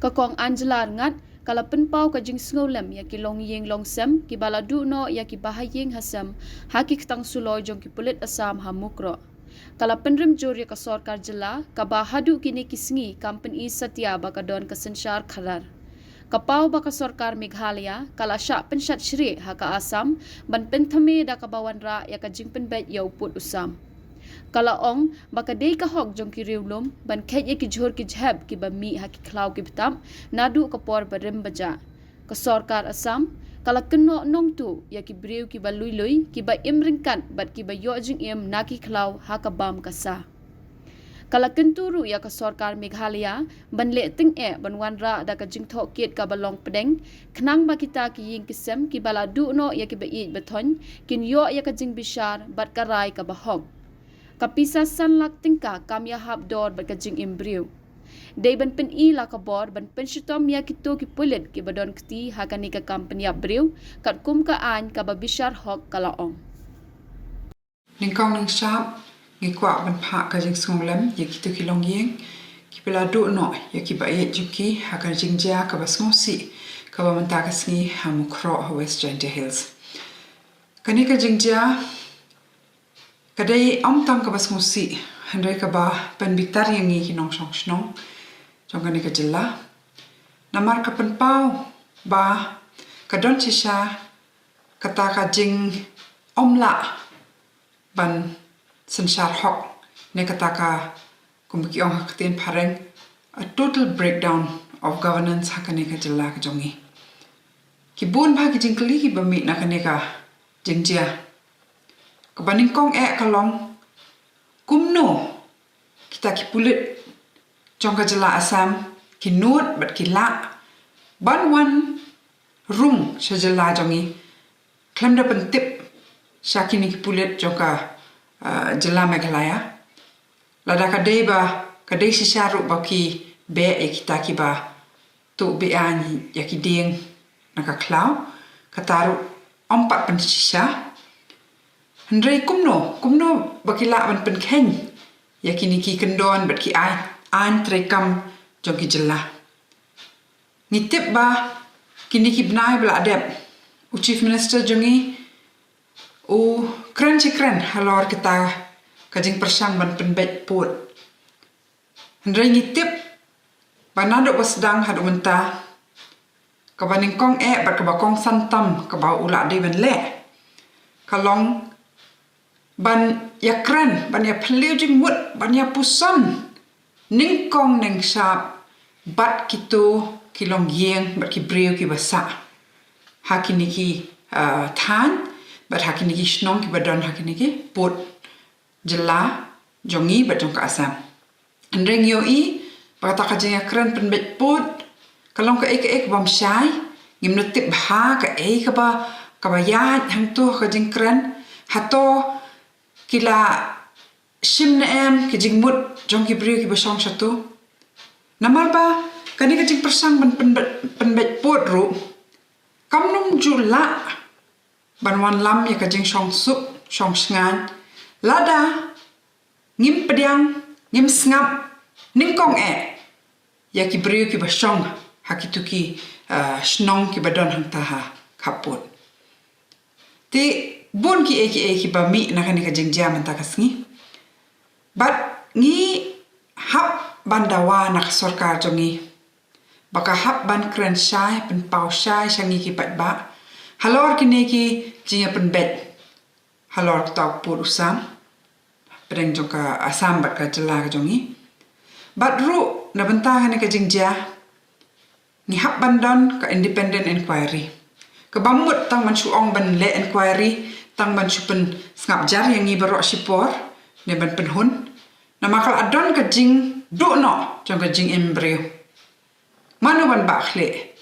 Kakong Anjelar ngat kala penpau ka jing sngolam ya ki long yeng long sem ki baladu no ya ki bahayeng hasam haki tang suloi jong ki pulit asam hamukro. Kala penrem jor ya ka sorkar jela ka bahadu kini kisngi company Satya bakadon ka Nongsynshar kharar. Kapau baka sorkar Meghalaya kala syak pensat syri haka asam ban penthame da kabawan ra ya ka jing penbet ya uput usam. Kala ong baka dei ka hok jong ki riulum ban khet ye ki jhor ki jhab ki bami ha ki khlau ki bitam nadu ka por barem baja ka sorkar asam kala Kynnoh nong tu ya ki briu ki balui lui ki ba imringkan bat ki ba yo jing im na ki khlau ha ka bam ka sa kala kenturu ya ka sorkar Meghalaya ban le ting ban wan ra da ka jing thok kiet ka balong pedeng khnang ba kita ki ying kisem ki bala du no ya ki ba i bathon kin yo ya ka jing bishar bat ka rai ka ba hok kapisa sanlak tingka kamya hab dor bagajing imbriu dei ban pen i la ka bor ban pen shitom ya kito ki pulit ki badon kti hakani ka company abriu kat kum ka an ka babishar hok kala ong Ningkong ning sharp ngi kwa ban pha ka jing songlam ye kito ki long yeng ki pela do no ye ki ba ye juki hakar jing ja ka bas ngosi ka ba manta ka sni hamu kro west giant hills kani ka jing ja kadai om tang ka bas ngosi handai ka ba pen bitar yang ngi ki nong song snong jong kani ka jilla namar ka pen pau ba ka don chisha kata ka jing omla ban Nongsynshar hok ne kata ka kumki ong haktin pareng a total breakdown of governance hakane ka jilla ka jongi ki bun ba ki jing kli ki bami na kane ka jingjia ka baning kong kalong kumno kita ki pulit jong ka jilla asam ki nut bat ki la ban wan rung sha jilla jongi klamda pentip syakini ki pulit jong ka jela Meghalaya lada kadai ba kadai sisyaru ba ki be kita ki ba tu be an ya ki ding naka klau kataru ompat pen sisya hendrai kumno ba ki la ban pen khen ya ki ni ki kendon bat ki ai an trekam jong ki jela ni tip ba kini ki bnai bla adep chief minister jongi kren halor kita kajing persang ban penbet put hendrai ngitip banado basdang hadu menta kabaning kong bat kabakong santam kabau ula de ban le kalong ban ya kren ban ya peliujing mut ban ya puson ning kong ning sap bat kito kilong yeng bat ki breu ki basa hakini ki than bat hakini ki shnong ki badon hakini ki put jela jongi bat jong ka asam andreng yo i pakata ka jeng kren penbet put kalong ka ek bam shai ngim no tip ha ka ka ba ya hang tu ka jeng kren hato kila shim na em ki jing mut jong ki brio ki basong satu namar ba kani ka jeng persang ban penbet put ru kamnum jula ban wan lam ya ka jing shong sup shong sngan lada ngim pediang ngim snap ningkong ya ki brio ki basong hakitu ki snong ki badon hang taha kaput ti bun ki ki bami na kani ka jing jam ta kasngi bat ngi hap bandawa nak sorkar jongi baka hap ban kren shai pen pau shai shangi ki pat ba halor kini ki jinga penbet halor tau pur usam pedeng joka asam bat ka jela ka jongi bat ru na bentah ni ka jingja ni hap bandon ka independent inquiry ka bamut tang man ong ban le inquiry tang ban pen ngap jar yang ngi barok sipor ne ban penhun na makal adon ka jing do no jong ka jing embryo manu ban bakhle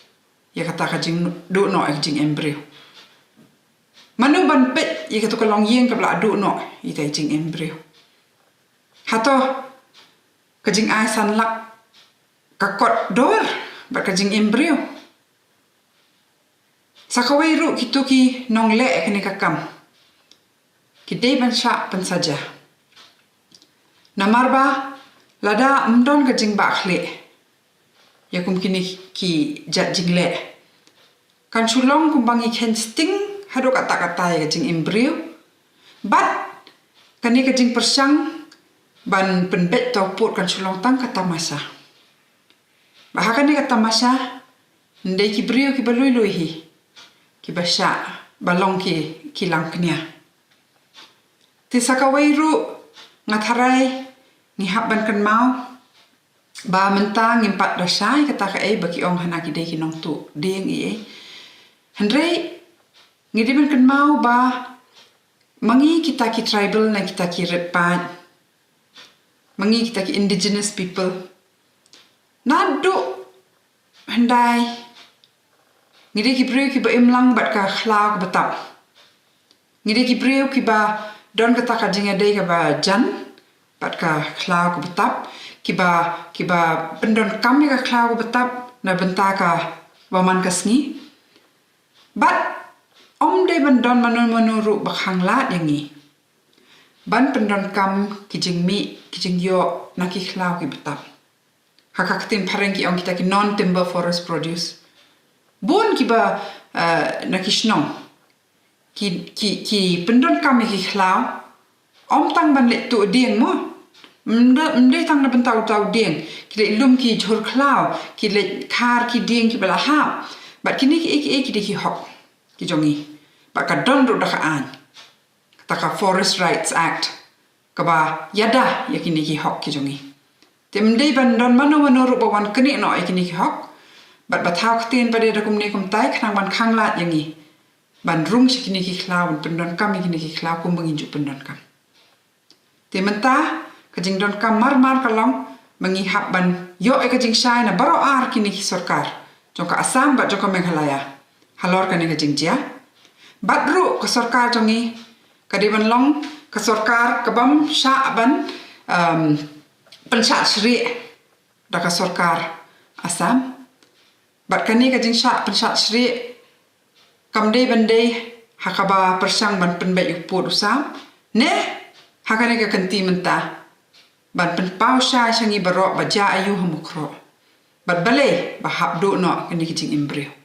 ya kata ka jing do no ek jing embryo manu ban pet ya kata kolong yeng ka bla do no ita jing embryo hato ka jing ai san lak ka kot dor ba ka jing embryo sakawai ru kitu ki nong le kini ka kam ki dei ban sha pan saja namar ba lada mdon ka jing bakhle ya kum kini ki jat jingle kan Shillong kum bangi ken sting hado kata-kata ya jing embrio but kani ka jing persang ban penbet tau put kan Shillong tang kata masa bahkan ni kata masa ndai ki brio ki balui lui hi ki basha balong ki lang kenya ti sakawairu ngatharai ni habban kan mau ba mentang impat dasai kata ka bagi ong hana ki dei ki nong tu ding handrei ngidi ban kan mau ba mangi kita ki tribal na kita ki repat mangi kita ki indigenous people nadu handai ngidi ki brio ki ba imlang bat ka khlau batap ngidi ki brio ki ba don kata ka jinga dei ka ba jan bat ka khlau ko batap kiba pendon kami ka khlau ko batap na benta ka waman kasni but om de bandon manuru bakhang lat yangi ban pendon kam kijing mi kijing yo na ki khlau ki batap hakaktin pareng ki ong kita ki non timber forest produce bun kiba na ki shnong ki pendon kam ki khlau om tang ban le tu ding mo mde tang na bentau tau ding ki le lum ki jhur khlau ki le khar ki ding ki bala ha bat kini ki ki hok ki jongi ba ka don ru da ka an ta ka forest rights act ka ba yada ya kini ki hok ki jongi temde ban don mano ru bawan kini no kini ki hok bat thau ktin pa de kum ne kum tai khang ban khang lat yangi ban rung si kini ki khlau pendon kam kini ki khlau kum bangin ju pendon kam tementa kajing don kam mar kalong mengihap ban yo kajing shai na baro ar kini ki sarkar jongka Assam ba jongka Meghalaya halor kani kajing jia batru ke sarkar jongi kadiban long ke sarkar kabam sha ban pensat sri da ka sarkar Assam bat kani kajing sha pensat sri kamdei bandei hakaba persang ban penbet yuput usam ne hakane ka kanti menta ban pen pau sha shangi barok ba ja ayu hamukro bat bale ba habdu no kini kijing imbrio